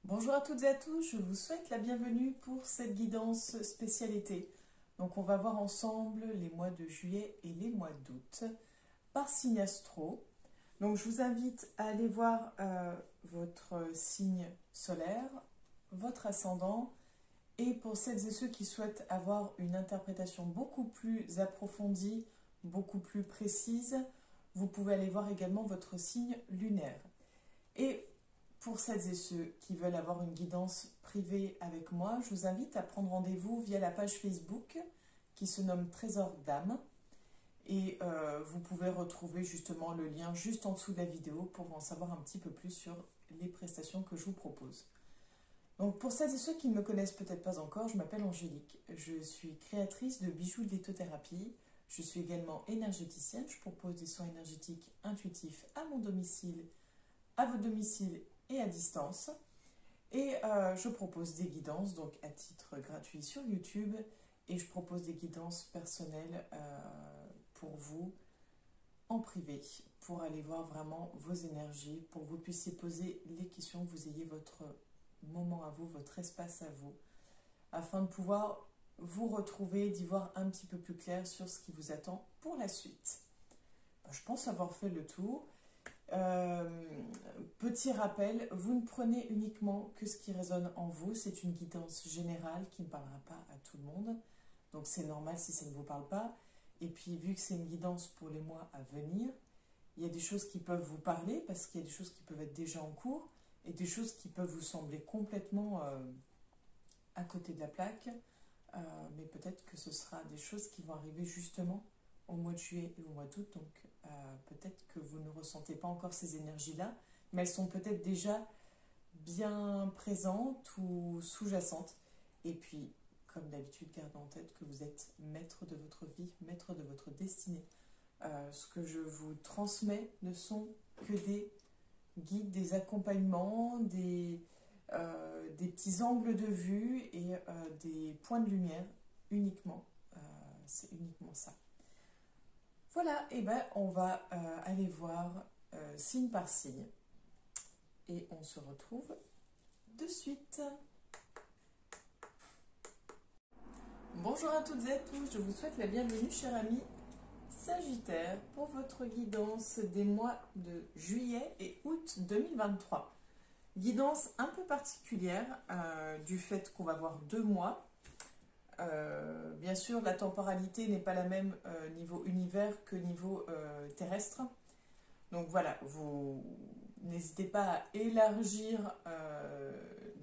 Bonjour à toutes et à tous, je vous souhaite la bienvenue pour cette guidance spécialité. Donc on va voir ensemble les mois de juillet et les mois d'août par signe astro. Donc je vous invite à aller voir votre signe solaire, votre ascendant, et pour celles et ceux qui souhaitent avoir une interprétation beaucoup plus approfondie, beaucoup plus précise, vous pouvez aller voir également votre signe lunaire. Et pour celles et ceux qui veulent avoir une guidance privée avec moi, je vous invite à prendre rendez-vous via la page Facebook qui se nomme Trésor d'âme. Et vous pouvez retrouver justement le lien juste en dessous de la vidéo pour en savoir un petit peu plus sur les prestations que je vous propose. Donc pour celles et ceux qui ne me connaissent peut-être pas encore, je m'appelle Angélique. Je suis créatrice de bijoux de lithothérapie. Je suis également énergéticienne. Je propose des soins énergétiques intuitifs à mon domicile, à votre domicile et à distance. Et je propose des guidances donc à titre gratuit sur YouTube, et je propose des guidances personnelles pour vous en privé, pour aller voir vraiment vos énergies, pour que vous puissiez poser les questions, que vous ayez votre moment à vous, votre espace à vous, afin de pouvoir vous retrouver, d'y voir un petit peu plus clair sur ce qui vous attend pour la suite. Je pense avoir fait le tour. Petit rappel, vous ne prenez uniquement que ce qui résonne en vous. C'est une guidance générale qui ne parlera pas à tout le monde, donc c'est normal si ça ne vous parle pas. Et puis vu que c'est une guidance pour les mois à venir, il y a des choses qui peuvent vous parler parce qu'il y a des choses qui peuvent être déjà en cours et des choses qui peuvent vous sembler complètement à côté de la plaque, mais peut-être que ce sera des choses qui vont arriver justement au mois de juillet et au mois d'août. Donc peut-être que vous ne ressentez pas encore ces énergies-là, mais elles sont peut-être déjà bien présentes ou sous-jacentes. Et puis, comme d'habitude, gardez en tête que vous êtes maître de votre vie, maître de votre destinée. Ce que je vous transmets ne sont que des guides, des accompagnements, des petits angles de vue et des points de lumière uniquement. C'est uniquement ça. Voilà, et ben on va aller voir signe par signe. Et on se retrouve de suite. Bonjour à toutes et à tous, je vous souhaite la bienvenue, chers amis Sagittaire, pour votre guidance des mois de juillet et août 2023. Guidance un peu particulière du fait qu'on va voir 2 mois. Bien sûr, la temporalité n'est pas la même niveau univers que niveau terrestre. Donc voilà, vous n'hésitez pas à élargir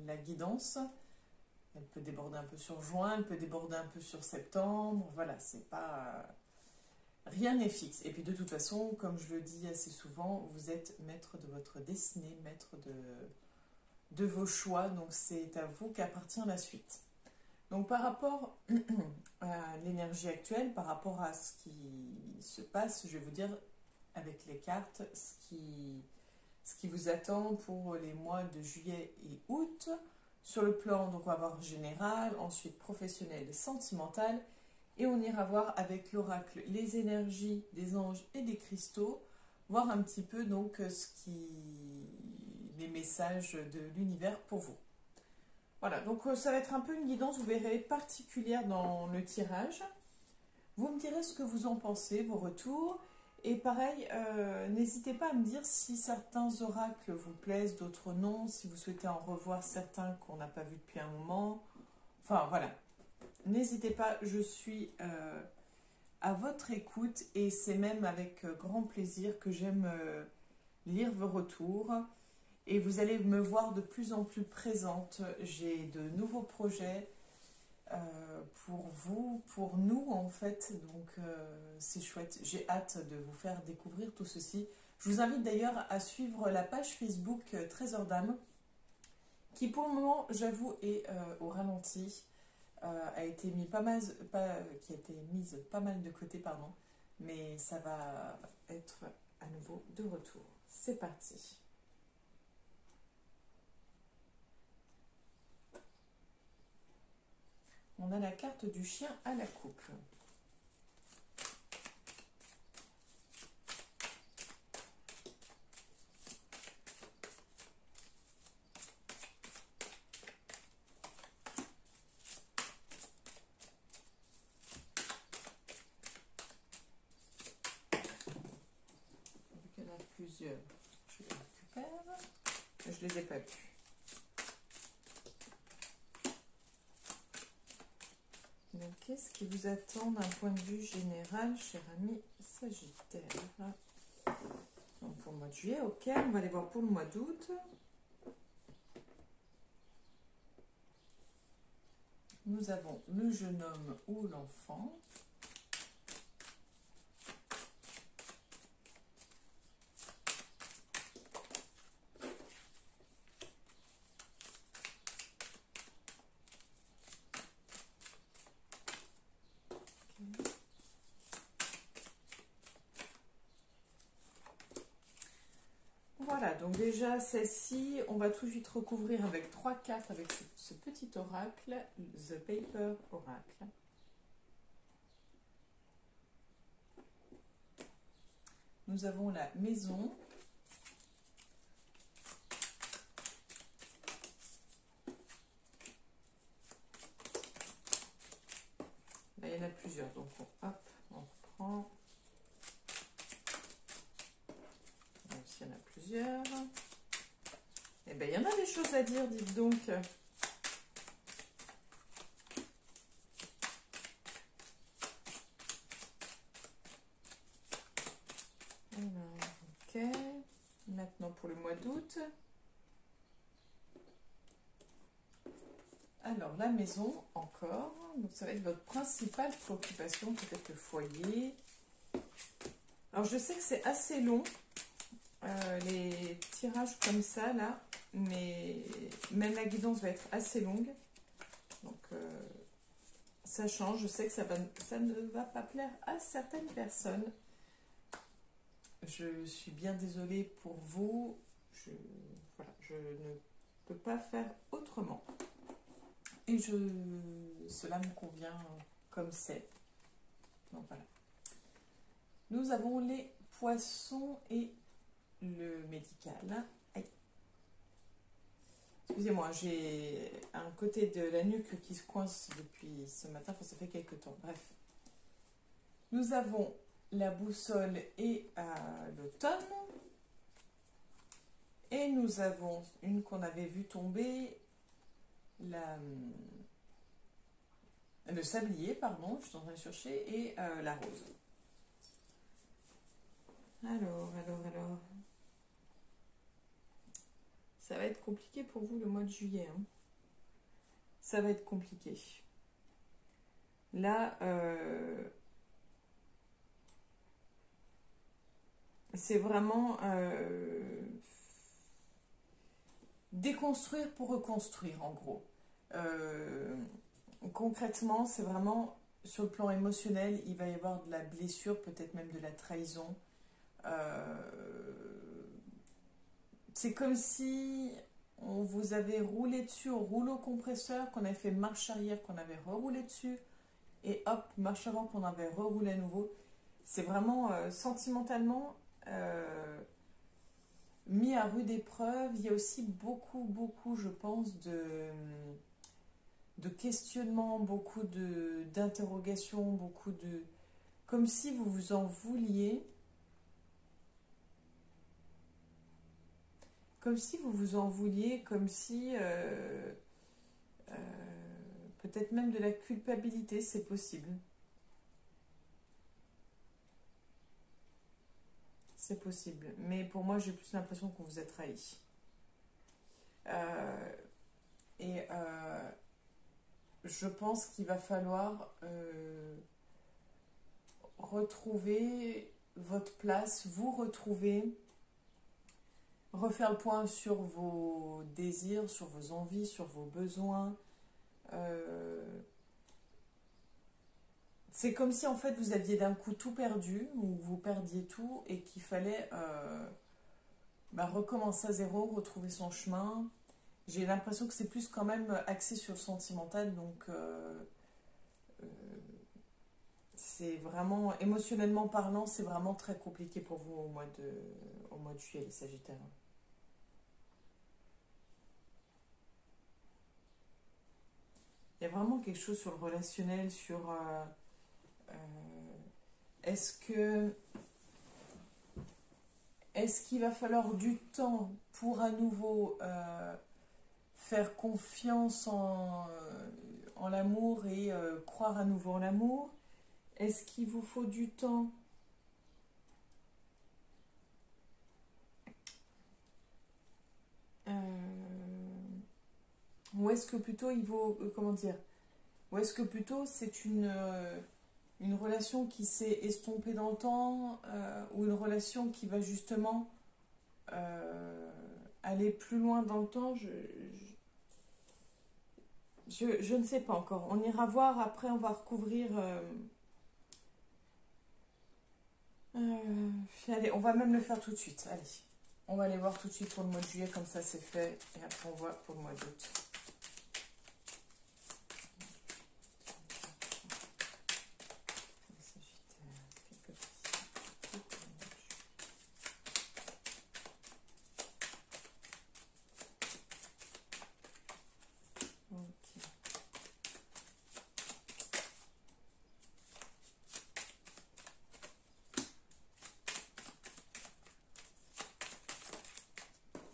la guidance. Elle peut déborder un peu sur juin, elle peut déborder un peu sur septembre. Voilà, c'est pas... rien n'est fixe. Et puis de toute façon, comme je le dis assez souvent, vous êtes maître de votre destinée, maître de vos choix. Donc c'est à vous qu'appartient la suite. Donc par rapport à l'énergie actuelle, par rapport à ce qui se passe, je vais vous dire avec les cartes ce qui vous attend pour les mois de juillet et août. Sur le plan, donc on va voir général, ensuite professionnel et sentimental, et on ira voir avec l'oracle les énergies des anges et des cristaux, voir un petit peu donc les messages de l'univers pour vous. Voilà, donc ça va être un peu une guidance, vous verrez, particulière dans le tirage. Vous me direz ce que vous en pensez, vos retours. Et pareil, n'hésitez pas à me dire si certains oracles vous plaisent, d'autres non, si vous souhaitez en revoir certains qu'on n'a pas vus depuis un moment. Enfin, voilà. N'hésitez pas, je suis à votre écoute et c'est même avec grand plaisir que j'aime lire vos retours. Et vous allez me voir de plus en plus présente. J'ai de nouveaux projets pour vous, pour nous en fait. Donc c'est chouette. J'ai hâte de vous faire découvrir tout ceci. Je vous invite d'ailleurs à suivre la page Facebook Trésor d'âme, qui pour le moment, j'avoue, est au ralenti. A été mis qui a été mise pas mal de côté, pardon. Mais ça va être à nouveau de retour. C'est parti. On a la carte du chien à la coupe. plusieurs. Je les récupère. Je ne les ai pas vus. Donc, qu'est-ce qui vous attend d'un point de vue général, cher ami Sagittaire? Donc, pour le mois de juillet, ok. On va aller voir pour le mois d'août. Nous avons le jeune homme ou l'enfant. Voilà, donc déjà celle-ci, on va tout de suite recouvrir avec 3 cartes avec ce petit oracle, The Paper Oracle. Nous avons la maison. Là, il y en a plusieurs, donc hop, on reprend. Il y en a plusieurs. Eh bien, il y en a des choses à dire, dites donc. Alors, ok. Maintenant, pour le mois d'août. Alors, la maison, encore. Donc, ça va être votre principale préoccupation, peut-être le foyer. Alors, je sais que c'est assez long. Les tirages comme ça là, mais même la guidance va être assez longue, donc ça change. Je sais que ça ne va pas plaire à certaines personnes. Je suis bien désolée pour vous. Voilà, je ne peux pas faire autrement et cela me convient comme c'est. Donc voilà, nous avons les poissons et le médical. Aïe. Excusez-moi, j'ai un côté de la nuque qui se coince depuis ce matin, enfin, ça fait quelques temps. Bref. Nous avons la boussole et l'automne. Et nous avons une qu'on avait vue tomber, le sablier, pardon, je suis en train de chercher, et la rose. Alors. Ça va être compliqué pour vous le mois de juillet. Hein. Ça va être compliqué. Là, c'est vraiment déconstruire pour reconstruire, en gros. Concrètement, c'est vraiment sur le plan émotionnel, il va y avoir de la blessure, peut-être même de la trahison. C'est comme si on vous avait roulé dessus au rouleau compresseur, qu'on avait fait marche arrière, qu'on avait reroulé dessus, et hop, marche avant qu'on avait reroulé à nouveau. C'est vraiment sentimentalement mis à rude épreuve. Il y a aussi beaucoup, je pense, de questionnements, beaucoup d'interrogations, beaucoup de... Comme si vous vous en vouliez. Comme si vous vous en vouliez, comme si... peut-être même de la culpabilité, c'est possible. C'est possible. Mais pour moi, j'ai plus l'impression qu'on vous a trahi. Je pense qu'il va falloir retrouver votre place, vous retrouver, refaire le point sur vos désirs, sur vos envies, sur vos besoins. C'est comme si en fait vous aviez d'un coup tout perdu, ou vous perdiez tout, et qu'il fallait recommencer à zéro, retrouver son chemin. J'ai l'impression que c'est plus quand même axé sur le sentimental, donc c'est vraiment, émotionnellement parlant, c'est vraiment très compliqué pour vous au mois de juillet, les Sagittaires. Il y a vraiment quelque chose sur le relationnel, sur est-ce que Est-ce qu'il va falloir du temps pour à nouveau faire confiance en l'amour et croire à nouveau en l'amour? Est-ce qu'il vous faut du temps ou est-ce que plutôt il vaut, comment dire, ou est-ce que plutôt c'est une relation qui s'est estompée dans le temps ou une relation qui va justement aller plus loin dans le temps? Je ne sais pas encore. On ira voir, après on va recouvrir... allez, on va même le faire tout de suite. Allez, on va aller voir tout de suite pour le mois de juillet, comme ça c'est fait. Et après on voit pour le mois d'août.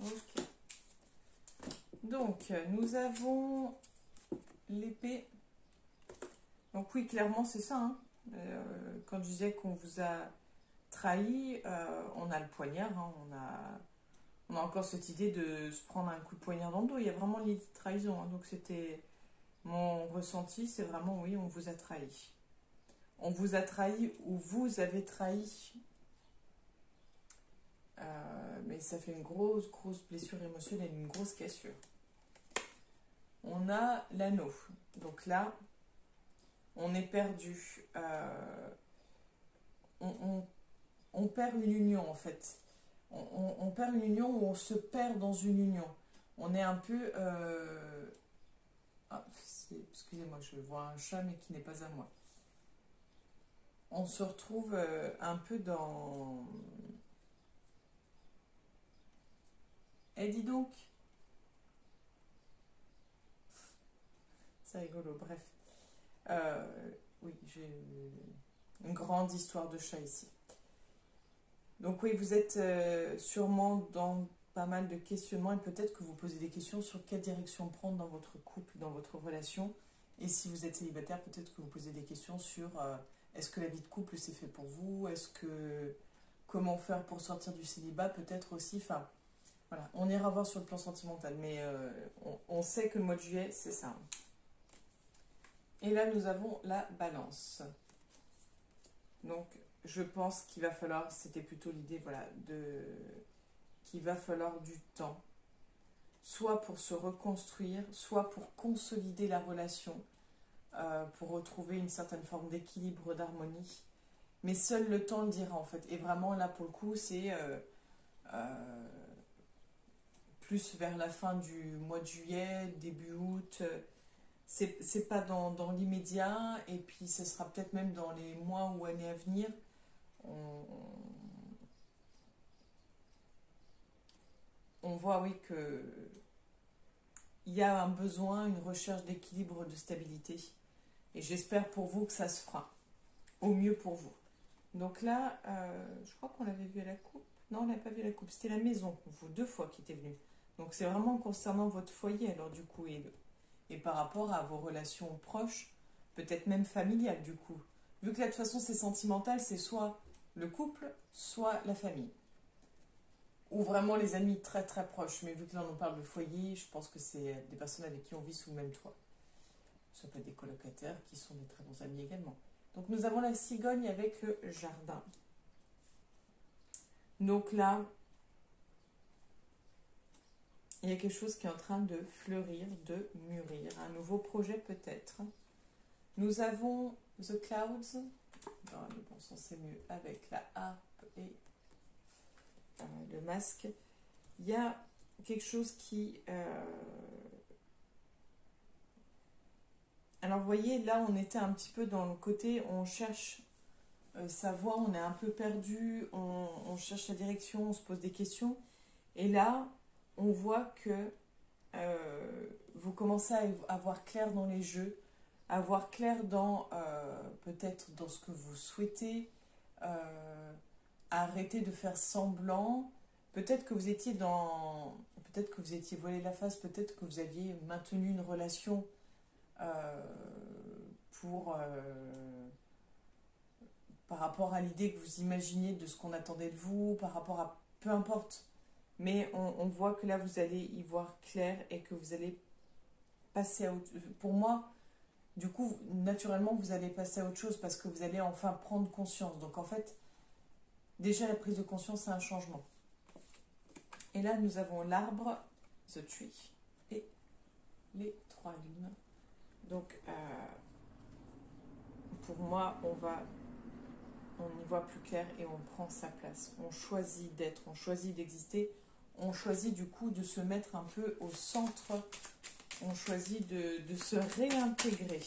Ok. Donc, nous avons l'épée. Donc oui, clairement, c'est ça. Hein. Quand je disais qu'on vous a trahi, on a le poignard. Hein. On a encore cette idée de se prendre un coup de poignard dans le dos. Il y a vraiment l'idée de trahison. Hein. Donc c'était mon ressenti, c'est vraiment oui, on vous a trahi. On vous a trahi ou vous avez trahi. Mais ça fait une grosse blessure émotionnelle, une grosse cassure. On a l'anneau. Donc là, on est perdu. On perd une union en fait. On perd une union ou on se perd dans une union. On est un peu... Ah, excusez-moi, je vois un chat mais qui n'est pas à moi. On se retrouve un peu dans... Eh, dis donc. C'est rigolo, bref. Oui, j'ai une grande histoire de chat ici. Donc oui, vous êtes sûrement dans pas mal de questionnements et peut-être que vous posez des questions sur quelle direction prendre dans votre couple, dans votre relation. Et si vous êtes célibataire, peut-être que vous posez des questions sur est-ce que la vie de couple c'est fait pour vous? Est-ce que comment faire pour sortir du célibat? Peut-être aussi, enfin voilà, on ira voir sur le plan sentimental, mais on sait que le mois de juillet c'est ça. Et là nous avons la balance. Donc je pense qu'il va falloir, c'était plutôt l'idée, voilà, qu'il va falloir du temps, soit pour se reconstruire, soit pour consolider la relation, pour retrouver une certaine forme d'équilibre, d'harmonie. Mais seul le temps le dira en fait. Et vraiment là pour le coup, c'est plus vers la fin du mois de juillet, début août. C'est pas dans l'immédiat, et puis ce sera peut-être même dans les mois ou années à venir. On voit, oui, que il y a un besoin, une recherche d'équilibre, de stabilité. Et j'espère pour vous que ça se fera. Au mieux pour vous. Donc là, je crois qu'on l'avait vu à la coupe. Non, on n'avait pas vu à la coupe. C'était la maison, vous, 2 fois qui était venu. Donc c'est vraiment concernant votre foyer, alors du coup, et par rapport à vos relations proches, peut-être même familiales du coup. Vu que là, de toute façon, c'est sentimental, c'est soit le couple, soit la famille. Ou vraiment les amis très très proches. Mais vu que là, on parle de foyer, je pense que c'est des personnes avec qui on vit sous le même toit. Ça peut être des colocataires qui sont des très bons amis également. Donc nous avons la cigogne avec le jardin. Donc là, il y a quelque chose qui est en train de fleurir, de mûrir. Un nouveau projet peut-être. Nous avons The Clouds. Dans le bon sens, c'est mieux avec la harpe et le masque. Il y a quelque chose qui... Alors vous voyez, là on était un petit peu dans le côté, on cherche sa voie, on est un peu perdu, on cherche la direction, on se pose des questions. Et là, on voit que vous commencez à voir clair dans les jeux, à voir clair dans peut-être dans ce que vous souhaitez, arrêter de faire semblant. Peut-être que vous étiez peut-être que vous étiez voilé la face, peut-être que vous aviez maintenu une relation euh, pour... par rapport à l'idée que vous imaginiez de ce qu'on attendait de vous, par rapport à... Peu importe. Mais on voit que là, vous allez y voir clair et que vous allez passer à autre... Pour moi, du coup, naturellement, vous allez passer à autre chose parce que vous allez enfin prendre conscience. Donc, en fait, déjà, la prise de conscience, c'est un changement. Et là, nous avons l'arbre, the tree, et les 3 lunes. Donc, pour moi, on y voit plus clair et on prend sa place. On choisit d'être, on choisit d'exister. On choisit du coup de se mettre un peu au centre. On choisit de se réintégrer.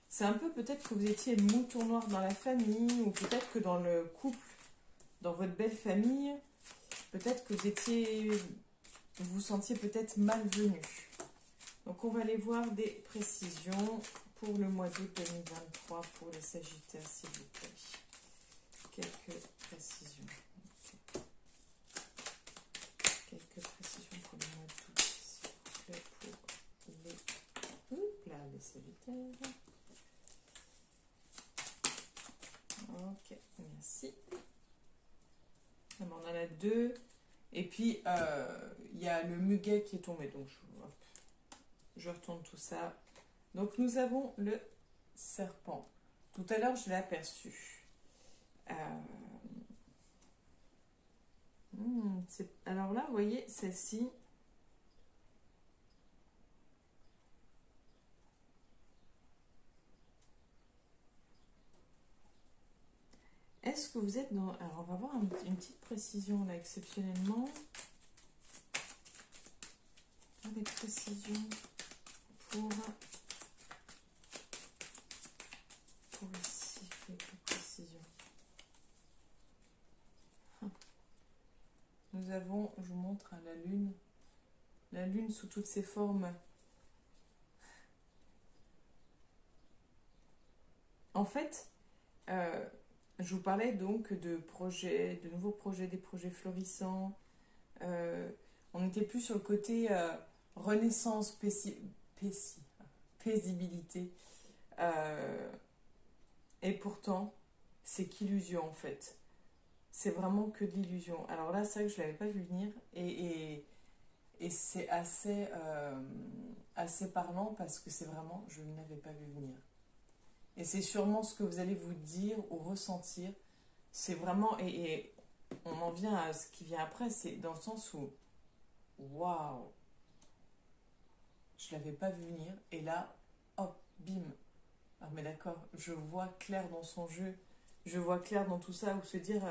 C'est un peu peut-être que vous étiez le mouton noir dans la famille, ou peut-être que dans le couple, dans votre belle famille, peut-être que vous vous sentiez peut-être malvenu. Donc on va aller voir des précisions pour le mois d'août 2023 pour les Sagittaires, s'il vous plaît. Quelques précisions. Quelques précisions pour le mois d'août, s'il vous plaît, pour les Sagittaires. Ok, merci. On en a 2. Et puis, il y a le muguet qui est tombé. Donc, je retourne tout ça. Donc, nous avons le serpent. Tout à l'heure, je l'ai aperçu. Alors là, vous voyez, celle-ci. Est-ce que vous êtes dans... Alors, on va voir une petite précision là, exceptionnellement. Des précisions pour ici, quelques précisions. Nous avons, je vous montre la lune sous toutes ses formes. En fait, je vous parlais donc de projets, de nouveaux projets, des projets florissants. On n'était plus sur le côté renaissance, paisibilité. Et pourtant, c'est qu'illusion en fait. C'est vraiment que de l'illusion. Alors là, c'est vrai que je ne l'avais pas vu venir. Et c'est assez parlant parce que c'est vraiment, je ne l'avais pas vu venir. Et c'est sûrement ce que vous allez vous dire ou ressentir. C'est vraiment, et on en vient à ce qui vient après, c'est dans le sens où, waouh, je ne l'avais pas vu venir. Et là, hop, bim. Ah mais d'accord, je vois clair dans son jeu. Je vois clair dans tout ça, où se dire,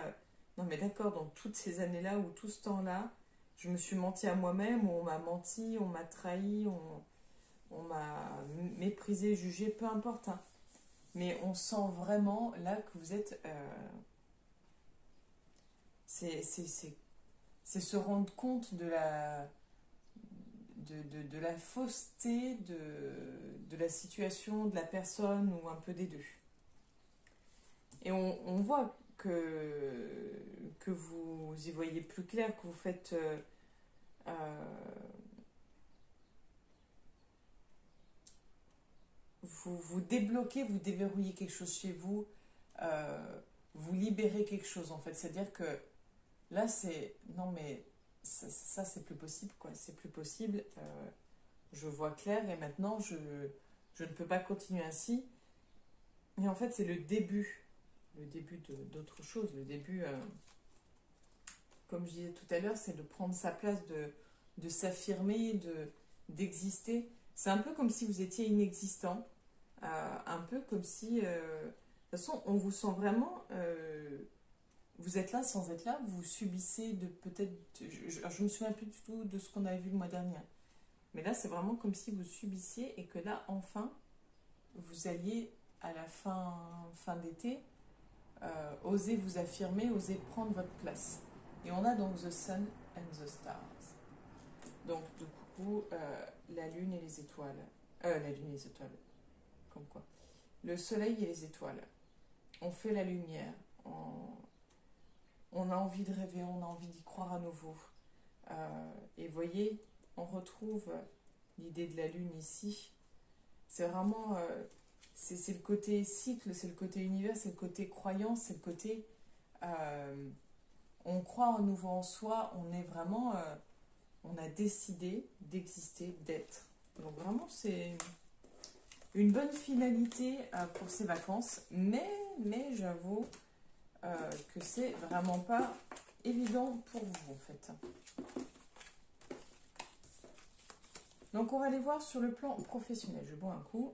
non mais d'accord, dans toutes ces années-là, ou tout ce temps-là, je me suis menti à moi-même, ou on m'a menti, on m'a trahi, on m'a méprisé, jugé, peu importe, hein. Mais on sent vraiment là que vous êtes... c'est se rendre compte de la fausseté de la situation, de la personne, ou un peu des deux. Et on voit que vous y voyez plus clair, que vous faites... vous débloquez, vous déverrouillez quelque chose chez vous, vous libérez quelque chose en fait. C'est-à-dire que là, c'est... Non mais ça c'est plus possible, quoi. C'est plus possible. Je vois clair et maintenant, je ne peux pas continuer ainsi. Et en fait, c'est le début d'autre chose. Le début, comme je disais tout à l'heure, c'est de prendre sa place, de s'affirmer, d'exister. C'est un peu comme si vous étiez inexistant. Un peu comme si... de toute façon, on vous sent vraiment... vous êtes là sans être là, vous subissez de peut-être... Je me souviens plus du tout de ce qu'on avait vu le mois dernier. Mais là, c'est vraiment comme si vous subissiez et que là, enfin, vous alliez à la fin d'été, oser vous affirmer, oser prendre votre place. Et on a donc The Sun and the Stars. Donc, du coup, la lune et les étoiles. La lune et les étoiles. Comme quoi. Le soleil et les étoiles. On fait la lumière. on a envie de rêver, on a envie d'y croire à nouveau. Et voyez, on retrouve l'idée de la lune ici. C'est vraiment, c'est le côté cycle, c'est le côté univers, c'est le côté croyance, c'est le côté, on croit en nouveau en soi, on est vraiment, on a décidé d'exister, d'être. Donc vraiment, c'est une bonne finalité pour ces vacances, mais j'avoue que c'est vraiment pas évident pour vous en fait. Donc on va aller voir sur le plan professionnel. Je bois un coup.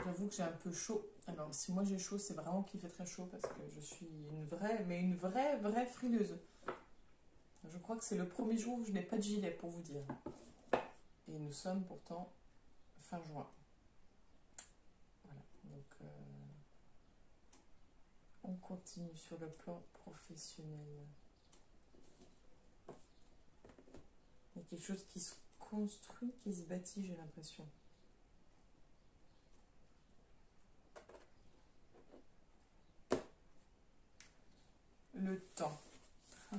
J'avoue que j'ai un peu chaud. Alors si moi j'ai chaud, c'est vraiment qu'il fait très chaud parce que je suis une vraie, mais une vraie frileuse. Je crois que c'est le premier jour où je n'ai pas de gilet pour vous dire. Et nous sommes pourtant fin juin. Voilà, donc on continue sur le plan professionnel. Il y a quelque chose qui se construit, qui se bâtit, j'ai l'impression. Le temps.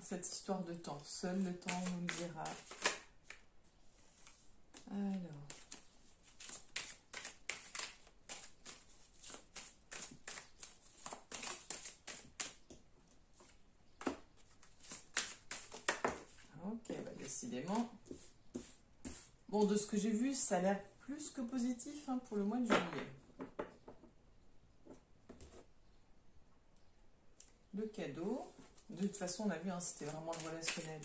Cette histoire de temps. Seul le temps nous le dira. Alors. Ok, bah décidément. Bon, de ce que j'ai vu, ça a l'air plus que positif hein, pour le mois de juillet. Le cadeau. De toute façon, on a vu, hein, c'était vraiment le relationnel.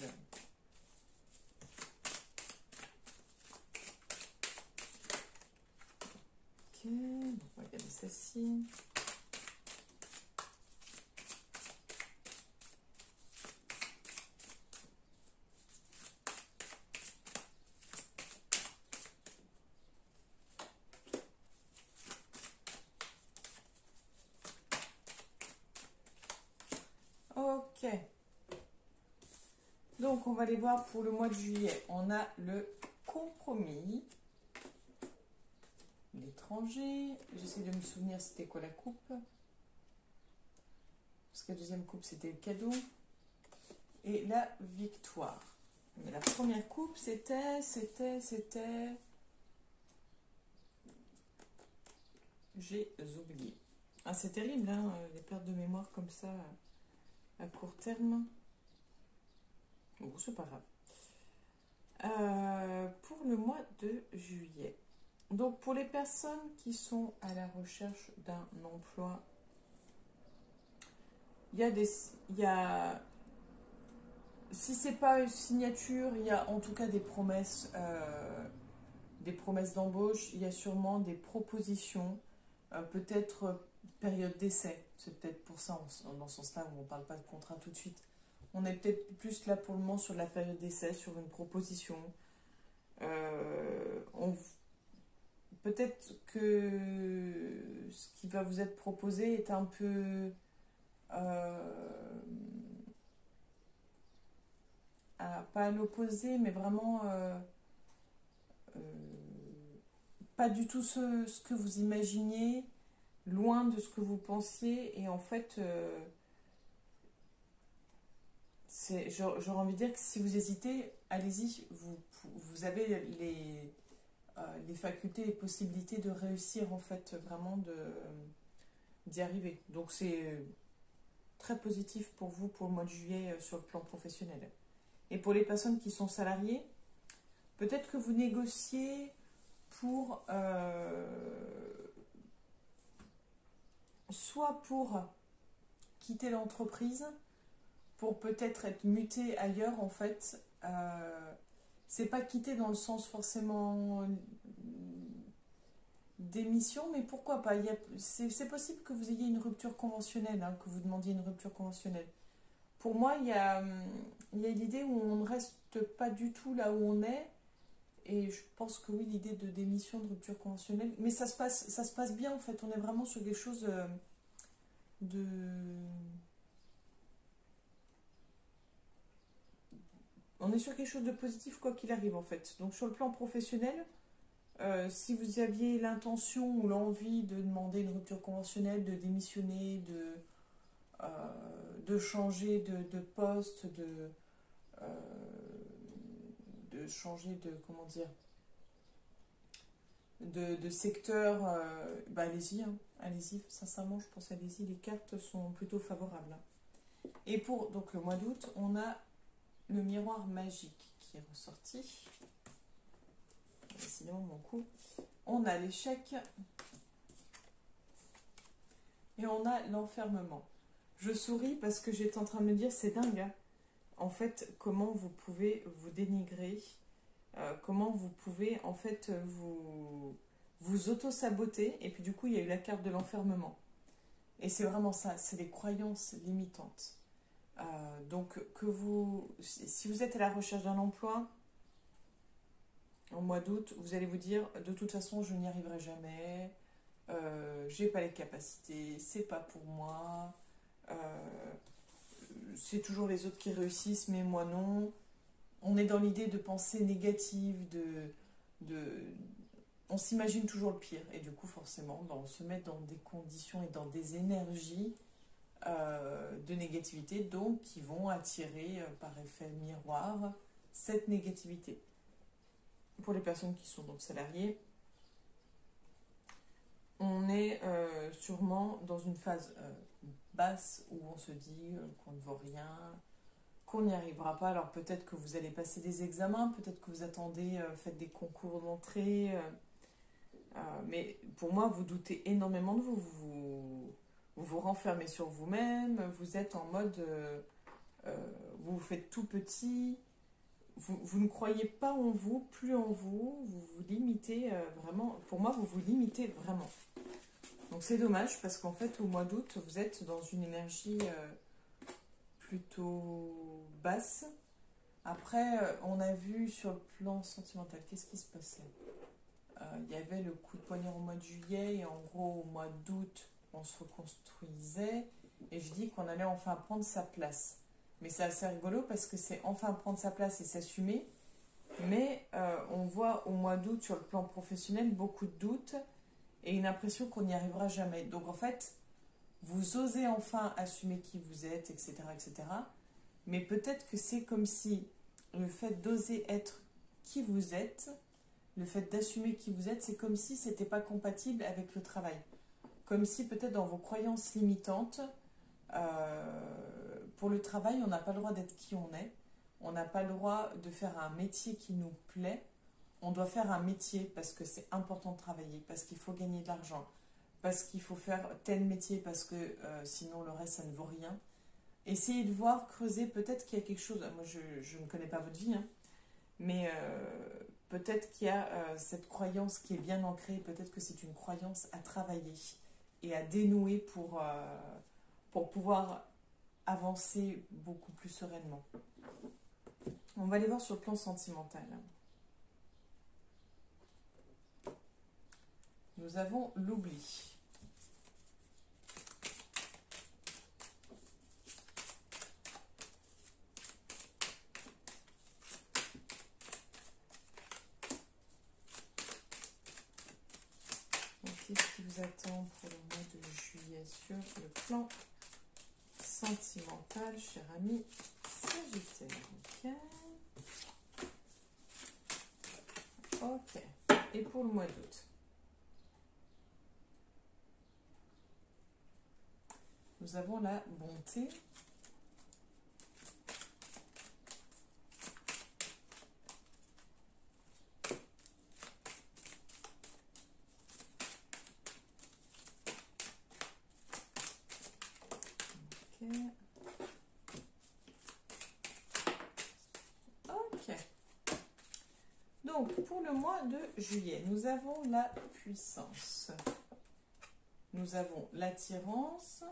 Ok, donc on va regarder celle-ci. Ok. Donc, on va aller voir pour le mois de juillet. On a le compromis. L'étranger. J'essaie de me souvenir c'était quoi la coupe. Parce que la deuxième coupe, c'était le cadeau. Et la victoire. Mais la première coupe, c'était... J'ai oublié. Ah, c'est terrible, hein, les pertes de mémoire comme ça, à court terme. Bon, c'est pas grave. Pour le mois de juillet. Donc, pour les personnes qui sont à la recherche d'un emploi, il y a, si c'est pas une signature, il y a en tout cas des promesses d'embauche, il y a sûrement des propositions, peut-être période d'essai. C'est peut-être pour ça, dans ce sens-là, où on ne parle pas de contrat tout de suite. On est peut-être plus là pour le moment sur la période d'essai, sur une proposition. Peut-être que ce qui va vous être proposé est un peu pas à l'opposé, mais vraiment pas du tout ce que vous imaginiez, loin de ce que vous pensiez, et en fait, j'aurais envie de dire que si vous hésitez, allez-y, vous avez les facultés, les possibilités de réussir, en fait, vraiment d'y arriver. Donc c'est très positif pour vous pour le mois de juillet sur le plan professionnel. Et pour les personnes qui sont salariées, peut-être que vous négociez pour soit pour quitter l'entreprise, pour peut-être être muté ailleurs en fait. C'est pas quitter dans le sens forcément démission, mais pourquoi pas. C'est possible que vous ayez une rupture conventionnelle, hein, que vous demandiez une rupture conventionnelle. Pour moi, il y a l'idée où on ne reste pas du tout là où on est. Et je pense que oui, l'idée de démission, de rupture conventionnelle. Mais ça se passe bien en fait. On est vraiment sur quelque chose de... On est sur quelque chose de positif quoi qu'il arrive en fait. Donc sur le plan professionnel, si vous aviez l'intention ou l'envie de demander une rupture conventionnelle, de démissionner, de changer de poste, euh, de changer de, comment dire, de secteur, allez-y, hein, allez-y, sincèrement, je pense allez-y, les cartes sont plutôt favorables. Hein. Et pour donc le mois d'août, on a le miroir magique qui est ressorti. Sinon, mon coup. On a l'échec et on a l'enfermement. Je souris parce que j'étais en train de me dire, c'est dingue, hein. En fait, comment vous pouvez vous dénigrer, comment vous pouvez en fait vous auto-saboter, et puis du coup il y a eu la carte de l'enfermement. Et c'est vraiment ça, c'est les croyances limitantes. Donc si vous êtes à la recherche d'un emploi, au mois d'août, vous allez vous dire, de toute façon je n'y arriverai jamais, j'ai pas les capacités, c'est pas pour moi, c'est toujours les autres qui réussissent, mais moi non. On est dans l'idée de pensée négative, on s'imagine toujours le pire. Et du coup, forcément, on se met dans des conditions et dans des énergies de négativité, donc qui vont attirer par effet miroir cette négativité. Pour les personnes qui sont donc salariées, on est sûrement dans une phase basse où on se dit qu'on ne vaut rien, qu'on n'y arrivera pas. Alors peut-être que vous allez passer des examens, peut-être que vous attendez, faites des concours d'entrée, mais pour moi vous doutez énormément de vous vous renfermez sur vous-même, vous êtes en mode vous vous faites tout petit, vous ne croyez pas en vous, plus en vous, vous vous limitez vraiment, pour moi vous vous limitez vraiment. Donc c'est dommage parce qu'en fait au mois d'août vous êtes dans une énergie plutôt basse. Après on a vu sur le plan sentimental, qu'est-ce qui se passait? Il y avait le coup de poignard au mois de juillet et en gros au mois d'août on se reconstruisait et je dis qu'on allait enfin prendre sa place. Mais c'est assez rigolo parce que c'est enfin prendre sa place et s'assumer. Mais on voit au mois d'août sur le plan professionnel beaucoup de doutes et une impression qu'on n'y arrivera jamais. Donc en fait, vous osez enfin assumer qui vous êtes, etc. etc. Mais peut-être que c'est comme si le fait d'oser être qui vous êtes, le fait d'assumer qui vous êtes, c'est comme si ce n'était pas compatible avec le travail. Comme si peut-être dans vos croyances limitantes, pour le travail, on n'a pas le droit d'être qui on est. On n'a pas le droit de faire un métier qui nous plaît. On doit faire un métier parce que c'est important de travailler, parce qu'il faut gagner de l'argent, parce qu'il faut faire tel métier, parce que sinon le reste, ça ne vaut rien. Essayez de voir, creuser, peut-être qu'il y a quelque chose. Moi, je ne connais pas votre vie, hein, mais peut-être qu'il y a cette croyance qui est bien ancrée. Peut-être que c'est une croyance à travailler et à dénouer pour pouvoir avancer beaucoup plus sereinement. On va aller voir sur le plan sentimental. Nous avons l'oubli. Qu'est-ce qui vous attend pour le mois de juillet sur le plan sentimental, cher ami Sagittaire? Ok. Et pour le mois d'août, nous avons la bonté. Ok. Donc, pour le mois de juillet, nous avons la puissance. Nous avons l'attirance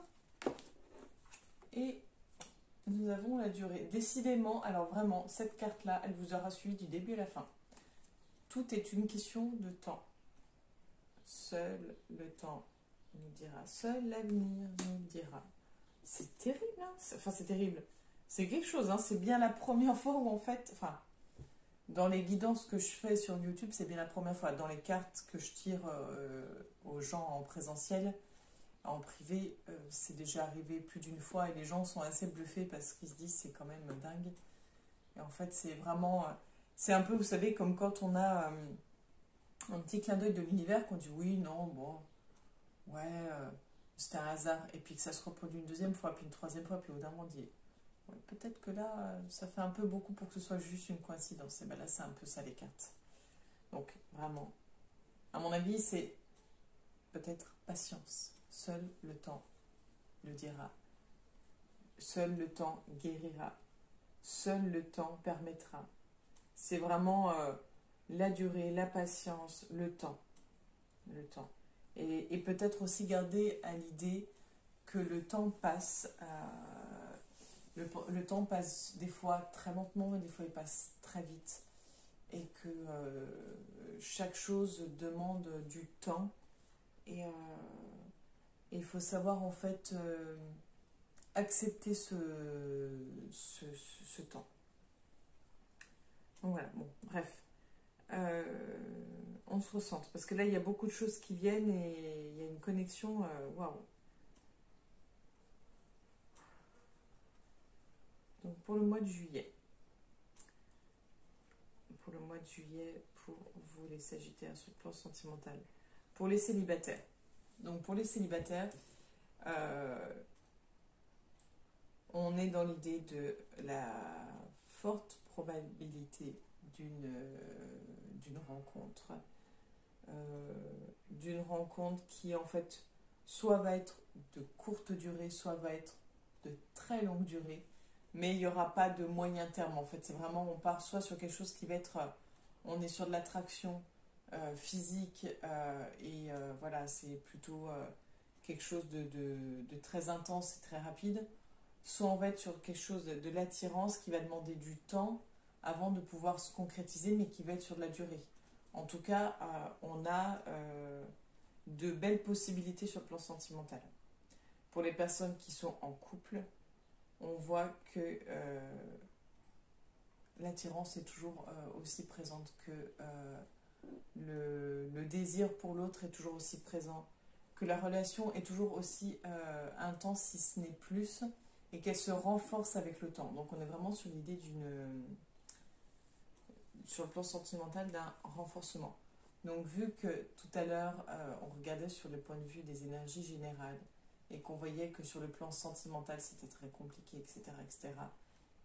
et nous avons la durée. Décidément, alors vraiment, cette carte-là, elle vous aura suivi du début à la fin. Tout est une question de temps. Seul le temps nous dira, seul l'avenir nous dira. C'est terrible, hein? Enfin, c'est terrible. C'est quelque chose, hein? C'est bien la première fois où en fait, enfin, Dans les guidances que je fais sur YouTube, c'est bien la première fois. Dans les cartes que je tire aux gens en présentiel, en privé, c'est déjà arrivé plus d'une fois et les gens sont assez bluffés parce qu'ils se disent c'est quand même dingue. Et en fait, c'est vraiment... c'est un peu, vous savez, comme quand on a un petit clin d'œil de l'univers, qu'on dit oui, non, bon, ouais, c'était un hasard. Et puis que ça se reproduit une deuxième fois, puis une troisième fois, puis au bout d'un moment, on dit ouais, peut-être que là, ça fait un peu beaucoup pour que ce soit juste une coïncidence. Et bien là, c'est un peu ça les cartes. Donc, vraiment, à mon avis, c'est peut-être patience. Seul le temps le dira. Seul le temps guérira. Seul le temps permettra. C'est vraiment la durée, la patience, le temps. Le temps. Et peut-être aussi garder à l'idée que le temps passe. Le temps passe des fois très lentement et des fois il passe très vite. Et que chaque chose demande du temps. Et il faut savoir en fait accepter ce temps. Donc voilà, bon, bref. On se ressente. Parce que là, il y a beaucoup de choses qui viennent et il y a une connexion. Waouh! Donc pour le mois de juillet. Pour le mois de juillet, pour vous les Sagittaires sur le plan sentimental. Pour les célibataires. Donc pour les célibataires, on est dans l'idée de la forte probabilité d'une rencontre. D'une rencontre qui en fait soit va être de courte durée, soit va être de très longue durée, mais il n'y aura pas de moyen terme en fait. C'est vraiment, on part soit sur quelque chose qui va être, on est sur de l'attraction physique et voilà, c'est plutôt quelque chose de très intense et très rapide, soit on va être sur quelque chose de l'attirance qui va demander du temps avant de pouvoir se concrétiser, mais qui va être sur de la durée. En tout cas, on a de belles possibilités sur le plan sentimental. Pour les personnes qui sont en couple, on voit que l'attirance est toujours aussi présente, que le désir pour l'autre est toujours aussi présent, que la relation est toujours aussi intense, si ce n'est plus, et qu'elle se renforce avec le temps. Donc on est vraiment sur l'idée sur le plan sentimental d'un renforcement. Donc vu que tout à l'heure on regardait sur le point de vue des énergies générales et qu'on voyait que sur le plan sentimental c'était très compliqué, etc.,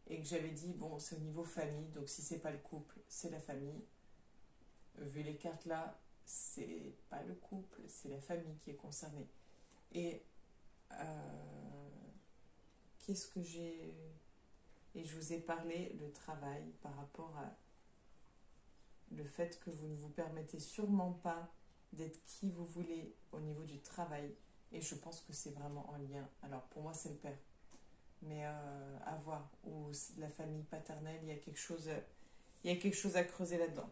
et que j'avais dit bon, c'est au niveau famille, donc si c'est pas le couple, c'est la famille. Vu les cartes là, c'est pas le couple, c'est la famille qui est concernée. Et qu'est-ce que j'ai... Et je vous ai parlé le travail par rapport à le fait que vous ne vous permettez sûrement pas d'être qui vous voulez au niveau du travail. Et je pense que c'est vraiment en lien. Alors pour moi c'est le père. Mais à voir. Ou la famille paternelle, il y a quelque chose à creuser là-dedans.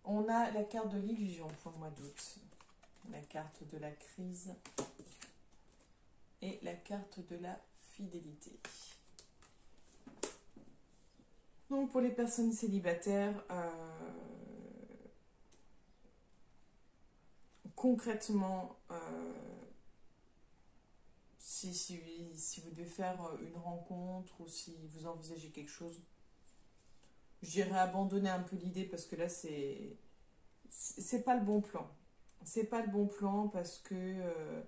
On a la carte de l'illusion pour le mois d'août. La carte de la crise. Et la carte de la fidélité. Donc pour les personnes célibataires, concrètement, si vous devez faire une rencontre ou si vous envisagez quelque chose, j'irais abandonner un peu l'idée parce que là c'est pas le bon plan. C'est pas le bon plan parce que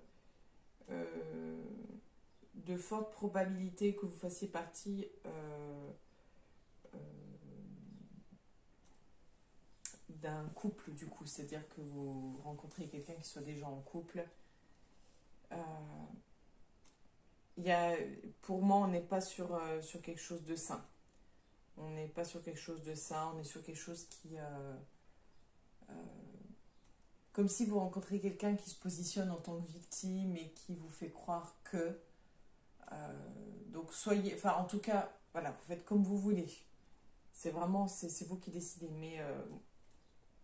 de fortes probabilités que vous fassiez partie d'un couple du coup, c'est-à-dire que vous rencontrez quelqu'un qui soit déjà en couple. Pour moi, on n'est pas sur quelque chose de sain. On n'est pas sur quelque chose de sain, on est sur quelque chose qui... comme si vous rencontrez quelqu'un qui se positionne en tant que victime et qui vous fait croire que... donc soyez... Enfin, en tout cas, voilà, vous faites comme vous voulez. C'est vraiment... C'est vous qui décidez. Mais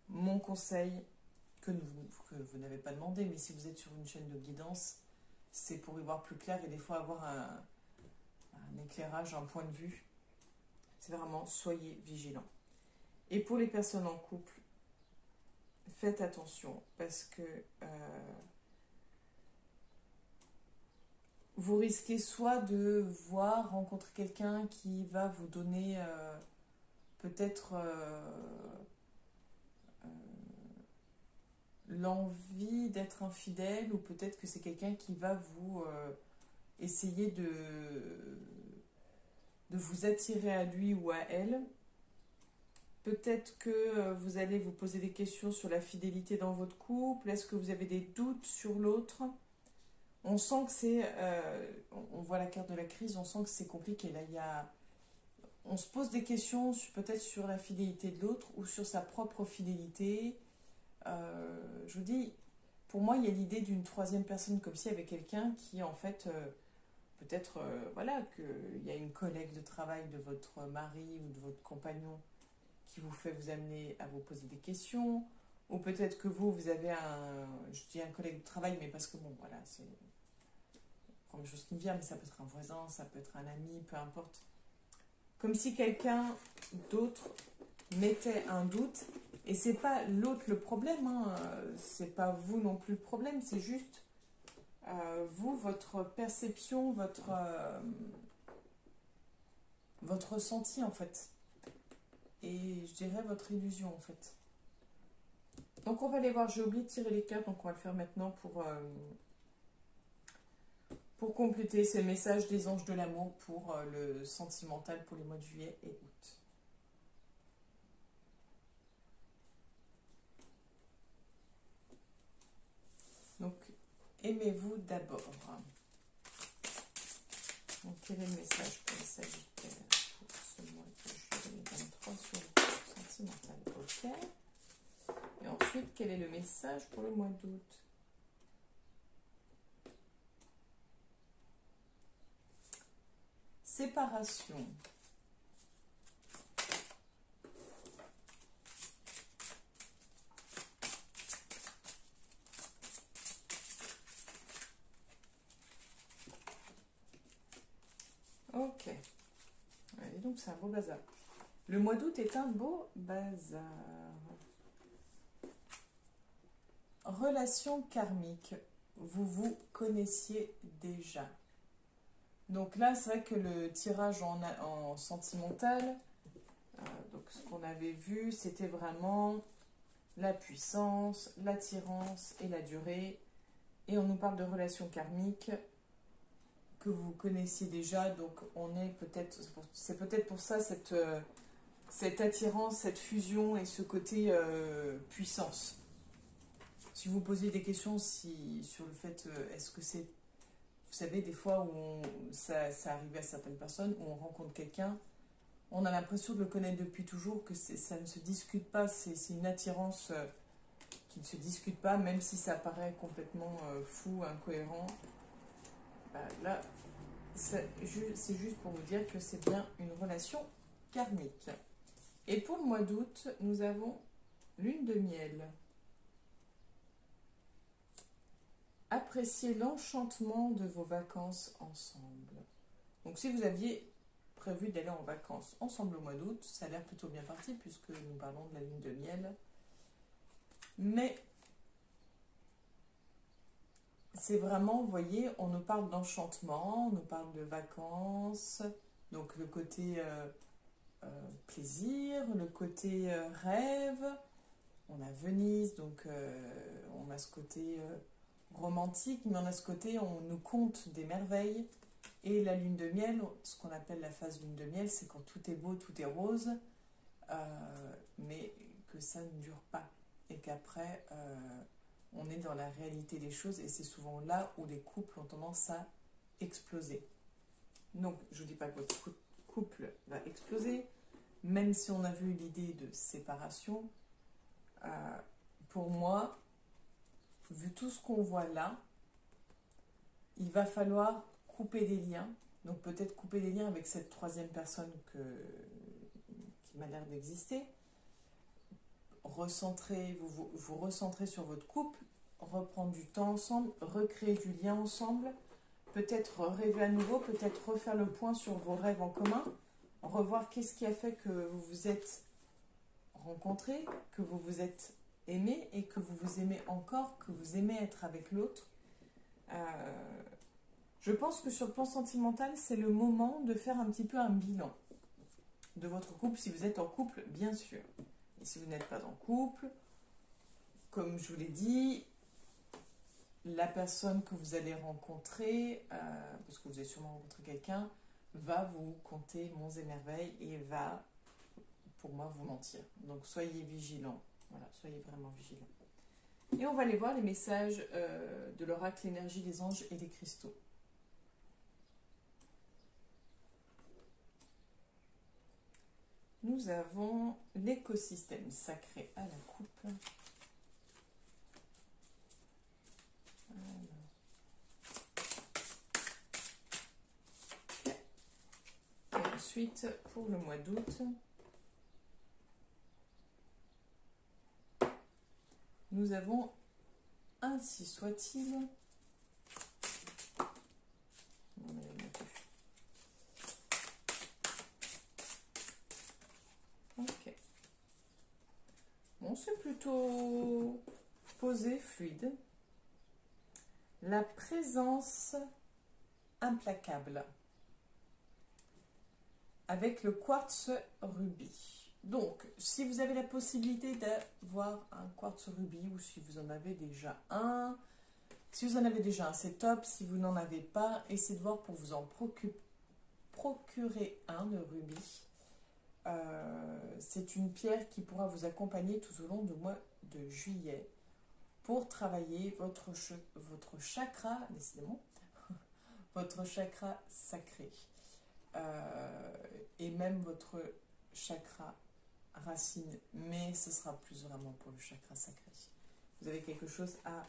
mon conseil, que vous n'avez pas demandé, mais si vous êtes sur une chaîne de guidance, c'est pour y voir plus clair et des fois avoir un éclairage, un point de vue. C'est vraiment, soyez vigilants. Et pour les personnes en couple, faites attention parce que vous risquez soit de rencontrer quelqu'un qui va vous donner peut-être l'envie d'être infidèle, ou peut-être que c'est quelqu'un qui va vous essayer de vous attirer à lui ou à elle. Peut-être que vous allez vous poser des questions sur la fidélité dans votre couple. Est-ce que vous avez des doutes sur l'autre? On sent que c'est... on voit la carte de la crise, on sent que c'est compliqué. Là, on se pose des questions peut-être sur la fidélité de l'autre ou sur sa propre fidélité. Je vous dis, pour moi, il y a l'idée d'une troisième personne, comme si il y avait quelqu'un qui, en fait, peut-être, voilà, qu'il y a une collègue de travail de votre mari ou de votre compagnon qui vous fait vous amener à vous poser des questions, ou peut-être que vous avez je dis un collègue de travail, mais parce que bon, voilà, c'est la première chose qui me vient, mais ça peut être un voisin, ça peut être un ami, peu importe. Comme si quelqu'un d'autre mettait un doute, et c'est pas l'autre le problème, hein, c'est pas vous non plus le problème, c'est juste vous, votre perception, votre ressenti en fait. Et je dirais votre illusion en fait. Donc on va aller voir, j'ai oublié de tirer les cartes, donc on va le faire maintenant pour compléter ces messages des anges de l'amour pour le sentimental pour les mois de juillet et août. Donc aimez-vous d'abord. Donc quel est le message pour les Sagittaires pour ce mois de juillet 2023 sur le sentimental? Ok. Et ensuite, quel est le message pour le mois d'août? Séparation. Ok. Allez, donc c'est un beau bazar. Le mois d'août est un beau bazar. Relation karmique. Vous vous connaissiez déjà. Donc là, c'est vrai que le tirage en sentimental, donc ce qu'on avait vu, c'était vraiment la puissance, l'attirance et la durée. Et on nous parle de relations karmiques que vous connaissiez déjà. Donc on est peut-être, c'est peut-être pour ça cette attirance, cette fusion et ce côté puissance. Si vous posez des questions sur le fait, est-ce que c'est... Vous savez, des fois où ça arrive à certaines personnes, où on rencontre quelqu'un, on a l'impression de le connaître depuis toujours, que ça ne se discute pas, c'est une attirance qui ne se discute pas, même si ça paraît complètement fou, incohérent. Là, c'est juste pour vous dire que c'est bien une relation karmique. Et pour le mois d'août, nous avons lune de miel. Appréciez l'enchantement de vos vacances ensemble. Donc si vous aviez prévu d'aller en vacances ensemble au mois d'août, ça a l'air plutôt bien parti puisque nous parlons de la lune de miel. Mais c'est vraiment, vous voyez, on nous parle d'enchantement, on nous parle de vacances, donc le côté plaisir, le côté rêve. On a Venise, donc on a ce côté... romantique, mais on a ce côté, on nous conte des merveilles. Et la lune de miel, ce qu'on appelle la phase lune de miel, c'est quand tout est beau, tout est rose, mais que ça ne dure pas. Et qu'après, on est dans la réalité des choses, et c'est souvent là où les couples ont tendance à exploser. Donc, je ne dis pas que votre couple va exploser, même si on a vu l'idée de séparation. Pour moi, vu tout ce qu'on voit là, il va falloir couper des liens. Donc peut-être couper des liens avec cette troisième personne qui m'a l'air d'exister. Recentrer, vous recentrer sur votre couple, reprendre du temps ensemble, recréer du lien ensemble, peut-être rêver à nouveau, peut-être refaire le point sur vos rêves en commun. revoir qu'est-ce qui a fait que vous vous êtes rencontrés, que vous vous êtes aimés et que vous vous aimez encore, que vous aimez être avec l'autre. Je pense que sur le plan sentimental, c'est le moment de faire un petit peu un bilan de votre couple, si vous êtes en couple, bien sûr. Et si vous n'êtes pas en couple, comme je vous l'ai dit, la personne que vous allez rencontrer, parce que vous allez sûrement rencontrer quelqu'un, va vous conter monts et merveilles et va, pour moi, vous mentir. Donc soyez vigilants. Voilà, soyez vraiment vigilants. Et on va aller voir les messages de l'oracle, l'énergie des anges et des cristaux. Nous avons l'écosystème sacré à la coupe. Et ensuite, pour le mois d'août, nous avons ainsi soit-il. Ok. Bon, c'est plutôt posé, fluide. La présence implacable avec le quartz rubis. Donc, si vous avez la possibilité d'avoir un quartz rubis ou si vous en avez déjà un, si vous en avez déjà un, c'est top. Si vous n'en avez pas, essayez de voir pour vous en procurer un de rubis. C'est une pierre qui pourra vous accompagner tout au long du mois de juillet pour travailler votre chakra, décidément, votre chakra sacré et même votre chakra racine, mais ce sera plus vraiment pour le chakra sacré. Vous avez quelque chose à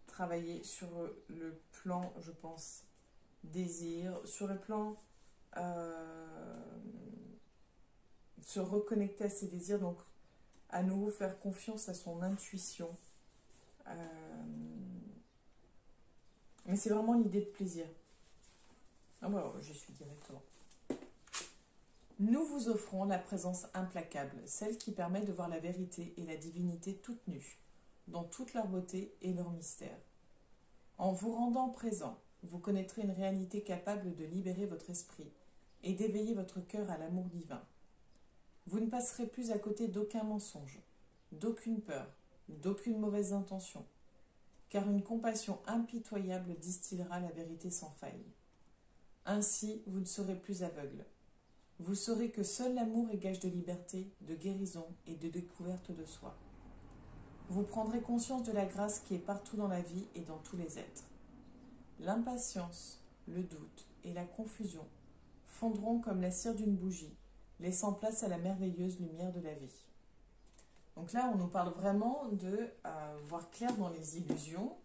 travailler sur le plan, je pense, désir, sur le plan se reconnecter à ses désirs, donc à nouveau faire confiance à son intuition. Mais c'est vraiment l'idée de plaisir. Ah bah, j'y suis directement. Nous vous offrons la présence implacable, celle qui permet de voir la vérité et la divinité toute nue, dans toute leur beauté et leur mystère. En vous rendant présent, vous connaîtrez une réalité capable de libérer votre esprit et d'éveiller votre cœur à l'amour divin. Vous ne passerez plus à côté d'aucun mensonge, d'aucune peur, d'aucune mauvaise intention, car une compassion impitoyable distillera la vérité sans faille. Ainsi, vous ne serez plus aveugle. Vous saurez que seul l'amour est gage de liberté, de guérison et de découverte de soi. Vous prendrez conscience de la grâce qui est partout dans la vie et dans tous les êtres. L'impatience, le doute et la confusion fondront comme la cire d'une bougie, laissant place à la merveilleuse lumière de la vie. Donc là, on nous parle vraiment de voir clair dans les illusions.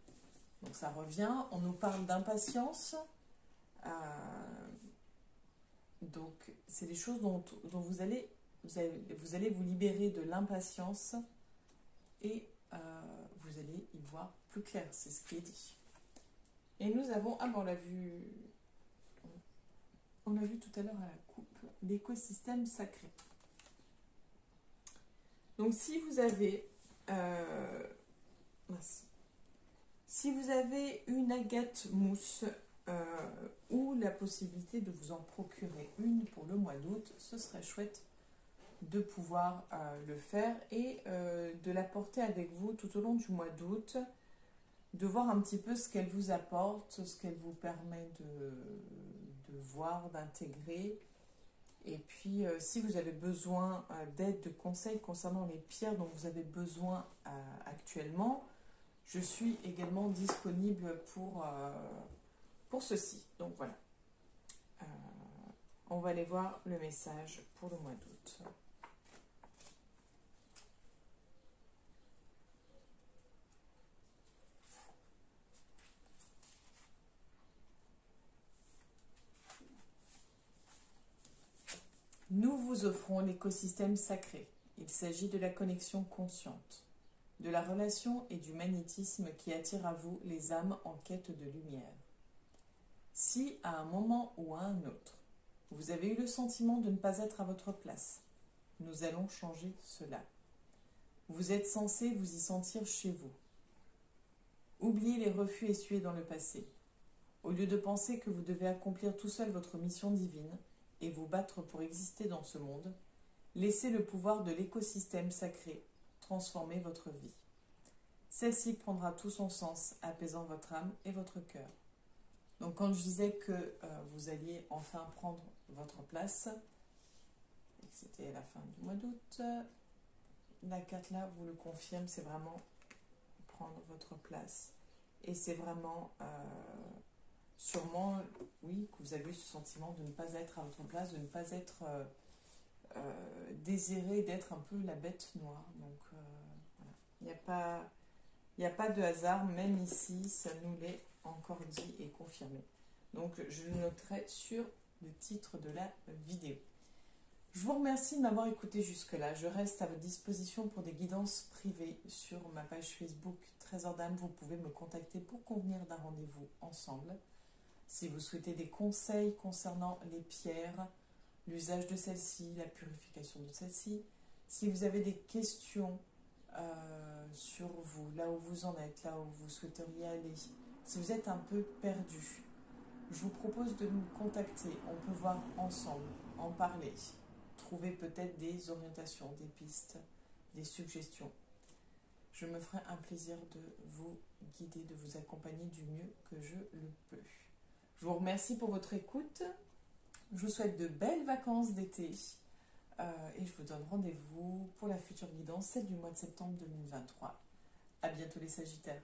Donc ça revient, on nous parle d'impatience. Donc c'est des choses dont vous allez vous libérer de l'impatience et vous allez y voir plus clair, c'est ce qui est dit. Et nous avons, on l'a vu tout à l'heure à la coupe, l'écosystème sacré. Donc si vous avez une agate mousse ou la possibilité de vous en procurer une pour le mois d'août, ce serait chouette de pouvoir le faire et de la porter avec vous tout au long du mois d'août, de voir un petit peu ce qu'elle vous apporte, ce qu'elle vous permet de voir, d'intégrer. Et puis, si vous avez besoin d'aide, de conseils concernant les pierres dont vous avez besoin actuellement, je suis également disponible pour ceci. Donc voilà. On va aller voir le message pour le mois d'août. Nous vous offrons l'écosystème sacré. Il s'agit de la connexion consciente, de la relation et du magnétisme qui attire à vous les âmes en quête de lumière. Si, à un moment ou à un autre, Vous avez eu le sentiment de ne pas être à votre place. Nous allons changer cela. Vous êtes censé vous y sentir chez vous. Oubliez les refus essuyés dans le passé. Au lieu de penser que vous devez accomplir tout seul votre mission divine et vous battre pour exister dans ce monde, laissez le pouvoir de l'écosystème sacré transformer votre vie. Celle-ci prendra tout son sens, apaisant votre âme et votre cœur. Donc quand je disais que vous alliez enfin prendre votre place, et que c'était à la fin du mois d'août, la carte là vous le confirme, c'est vraiment prendre votre place. Et c'est vraiment sûrement, oui, que vous avez eu ce sentiment de ne pas être à votre place, de ne pas être désiré, d'être un peu la bête noire. Donc voilà, il n'y a pas de hasard, même ici, ça nous l'est encore dit et confirmé. Donc je le noterai sur le titre de la vidéo. Je vous remercie de m'avoir écouté jusque-là. Je reste à votre disposition pour des guidances privées sur ma page Facebook Trésor d'âme. Vous pouvez me contacter pour convenir d'un rendez-vous ensemble. Si vous souhaitez des conseils concernant les pierres, l'usage de celles-ci, la purification de celles-ci, si vous avez des questions sur vous, là où vous en êtes, là où vous souhaiteriez aller, si vous êtes un peu perdu, je vous propose de nous contacter. On peut voir ensemble, en parler, trouver peut-être des orientations, des pistes, des suggestions. Je me ferai un plaisir de vous guider, de vous accompagner du mieux que je le peux. Je vous remercie pour votre écoute. Je vous souhaite de belles vacances d'été. Et je vous donne rendez-vous pour la future guidance, celle du mois de septembre 2023. À bientôt les Sagittaires.